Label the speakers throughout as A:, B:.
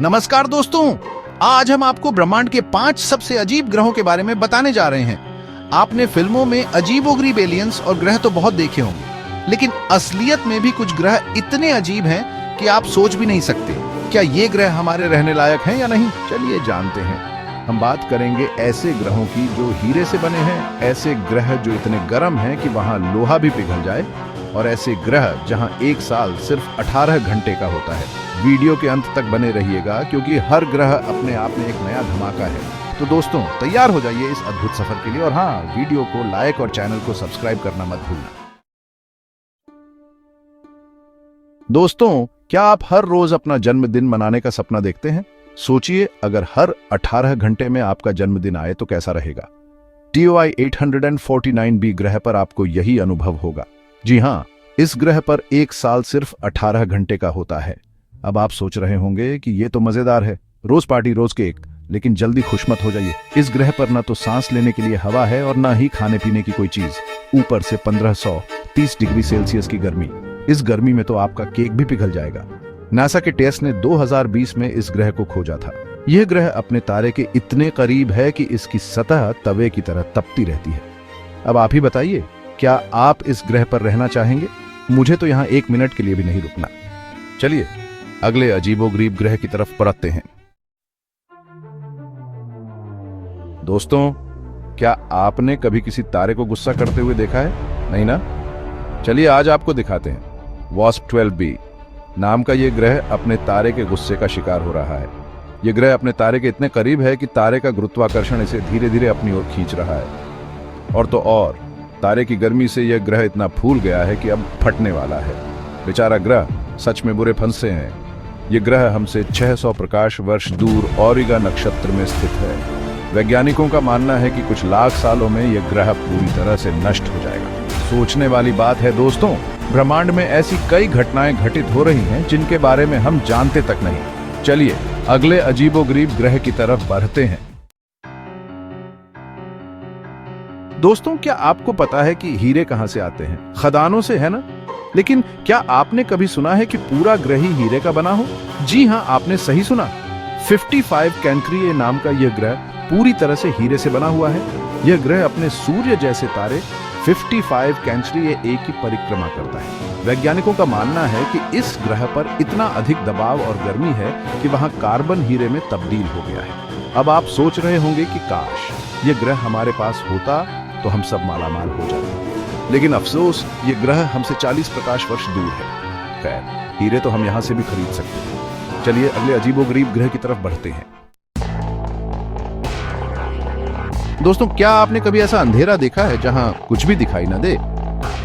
A: नमस्कार दोस्तों, आज हम आपको ब्रह्मांड के 5 सबसे अजीब ग्रहों के बारे में बताने जा रहे हैं। आपने फिल्मों में अजीबोगरीब एलियंस और ग्रह तो बहुत देखे होंगे, लेकिन असलियत में भी कुछ ग्रह इतने अजीब हैं कि आप सोच भी नहीं सकते। क्या ये ग्रह हमारे रहने लायक हैं या नहीं? चलिए जानते हैं। हम बात करेंगे ऐसे ग्रहों की जो हीरे से बने हैं, ऐसे ग्रह जो इतने गर्म हैं कि वहां लोहा भी पिघल जाए, और ऐसे ग्रह जहां एक साल सिर्फ 18 घंटे का होता है। वीडियो के अंत तक बने रहिएगा, क्योंकि हर ग्रह अपने आप में एक नया धमाका है। तो दोस्तों, तैयार हो जाइए इस अद्भुत सफर के लिए, और हाँ, वीडियो को लाइक और चैनल को सब्सक्राइब करना मत भूलना। दोस्तों, क्या आप हर रोज अपना जन्मदिन मनाने का सपना देखते हैं? सोचिए, अगर हर 18 घंटे में आपका जन्मदिन आए तो कैसा रहेगा। TOI 849b ग्रह पर आपको यही अनुभव होगा। जी हाँ, इस ग्रह पर एक साल सिर्फ 18 घंटे का होता है। अब आप सोच रहे होंगे कि ये तो मजेदार है, रोज पार्टी रोज केक, लेकिन जल्दी खुश मत हो जाइए। इस ग्रह पर न तो सांस लेने के लिए हवा है और न ही खाने पीने की कोई चीज। ऊपर से 1530 डिग्री सेल्सियस की गर्मी। इस गर्मी में तो आपका केक भी पिघल जाएगा। नासा के टेस्ट ने 2020 में इस ग्रह को खोजा था। यह ग्रह अपने तारे के इतने करीब है कि इसकी सतह तवे की तरह तपती रहती है। अब आप ही बताइए, क्या आप इस ग्रह पर रहना चाहेंगे? मुझे तो यहां 1 मिनट के लिए भी नहीं रुकना। चलिए अगले अजीबोगरीब ग्रह की तरफ बढ़ते हैं। दोस्तों, क्या आपने कभी किसी तारे को गुस्सा करते हुए देखा है? नहीं ना? चलिए आज आपको दिखाते हैं। WASP 12b नाम का यह ग्रह अपने तारे के गुस्से का शिकार हो रहा है। यह ग्रह अपने तारे के इतने करीब है कि तारे का गुरुत्वाकर्षण इसे धीरे धीरे अपनी ओर खींच रहा है। और तो और, तारे की गर्मी से यह ग्रह इतना फूल गया है कि अब फटने वाला है। बेचारा ग्रह सच में बुरे फंसे हैं। यह ग्रह हमसे 600 प्रकाश वर्ष दूर ओरिगा नक्षत्र में स्थित है। वैज्ञानिकों का मानना है कि कुछ लाख सालों में यह ग्रह पूरी तरह से नष्ट हो जाएगा। सोचने वाली बात है दोस्तों, ब्रह्मांड में ऐसी कई घटनाएं घटित हो रही हैं जिनके बारे में हम जानते तक नहीं। चलिए अगले अजीबोगरीब ग्रह की तरफ बढ़ते हैं। दोस्तों, क्या आपको पता है कि हीरे कहां से आते हैं? खदानों से, है ना? लेकिन क्या आपने कभी सुना है कि पूरा ग्रह ही हीरे का बना हो? जी हां, आपने सही सुना। 55 कैंक्रिए नाम का यह ग्रह पूरी तरह से हीरे से बना हुआ है। यह ग्रह अपने सूर्य जैसे तारे 55 कैंक्रिए ए की परिक्रमा करता है। वैज्ञानिकों का मानना है कि इस ग्रह पर इतना अधिक दबाव और गर्मी है कि वहां कार्बन हीरे में तब्दील हो गया है। अब आप सोच रहे होंगे कि काश यह ग्रह हमारे पास होता तो हम सब मालामाल हो जाते। लेकिन अफसोस, ये ग्रह हमसे 40 प्रकाश वर्ष दूर है। खैर, हीरे तो हम यहां से भी खरीद सकते हैं। चलिए अगले अजीबोगरीब ग्रह की तरफ बढ़ते हैं। दोस्तों, क्या आपने कभी ऐसा अंधेरा देखा है जहां कुछ भी दिखाई ना दे?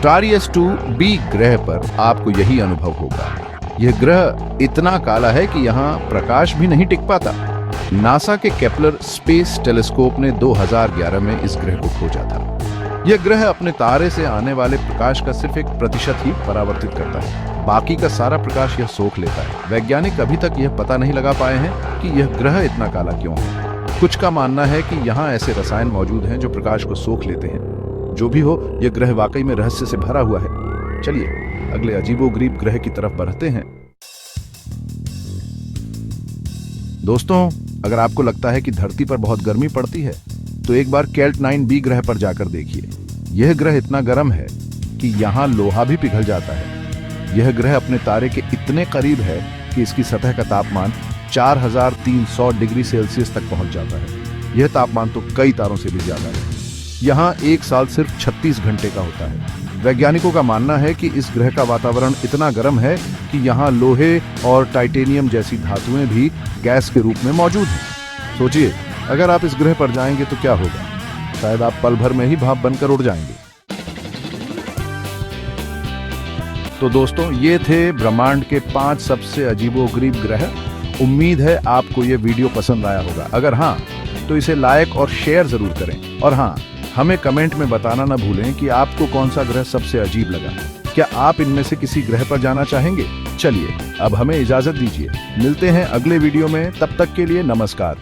A: Taurus 2b ग्रह पर आपको यही अनुभव होगा। यह ग्रह इतना काला है कि यहां प्रकाश भी नहीं टिक पाता। नासा के केपलर स्पेस टेलीस्कोप ने 2011 में इस ग्रह को खोजा था। यह ग्रह अपने तारे से आने वाले प्रकाश का सिर्फ 1% ही परावर्तित करता है। बाकी का सारा प्रकाश यह सोख लेता है। वैज्ञानिक अभी तक यह पता नहीं लगा पाए हैं कि यह ग्रह इतना काला क्यों है। कुछ का मानना है कि यहाँ ऐसे रसायन मौजूद हैं जो प्रकाश को सोख लेते हैं। जो भी हो, यह ग्रह वाकई में रहस्य से भरा हुआ है। चलिए अगले अजीबोगरीब ग्रह की तरफ बढ़ते हैं। दोस्तों, अगर आपको लगता है कि धरती पर बहुत गर्मी पड़ती है, तो एक बार कैल्ट 9b ग्रह पर जाकर देखिए। यह ग्रह इतना गर्म है कि यहां लोहा भी पिघल जाता है। यह ग्रह अपने तारे के इतने करीब है कि इसकी सतह का तापमान 4300 डिग्री सेल्सियस तक पहुंच जाता है। यह तापमान तो कई तारों से भी ज्यादा है। यहां एक साल सिर्फ 36 घंटे का होता है। वैज्ञानिकों का मानना है कि इस ग्रह का वातावरण इतना गर्म है कि यहां लोहे और टाइटेनियम जैसी धातुएं भी गैस के रूप में मौजूद हैं। सोचिए, अगर आप इस ग्रह पर जाएंगे तो क्या होगा? शायद आप पल भर में ही भाप बनकर उड़ जाएंगे। तो दोस्तों, ये थे ब्रह्मांड के 5 सबसे अजीबोगरीब ग्रह। उम्मीद है आपको ये वीडियो पसंद आया होगा। अगर हाँ, तो इसे लाइक और शेयर जरूर करें। और हाँ, हमें कमेंट में बताना ना भूलें कि आपको कौन सा ग्रह सबसे अजीब लगा। क्या आप इनमें से किसी ग्रह पर जाना चाहेंगे? चलिए अब हमें इजाजत दीजिए। मिलते हैं अगले वीडियो में। तब तक के लिए नमस्कार।